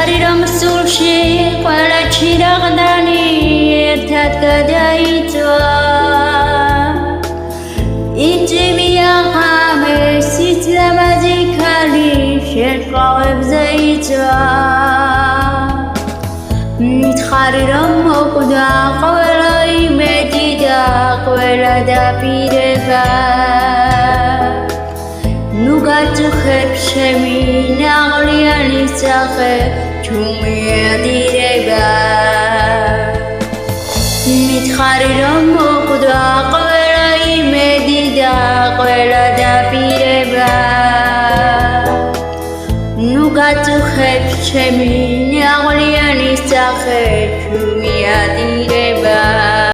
მითხარი რომ სულში ყველა ჩირაღდანი ერთად გადაიწვა იჭიმია ღამე სიცრამაზი ქალი შენყავებზე იწვა მითხარი რომ მოკვდა ყველა იმედი და ყველა დაპირება ნუ გაწუხებ ჩემი ნაღლიანი სახე ჩუმი ადირება მითხარი რომ მოკვდა ყველა იმედი და ყველა დაპირება ნუ გაწუხებ ჩემი ნაღლიანი სახე ჩუმი ადირება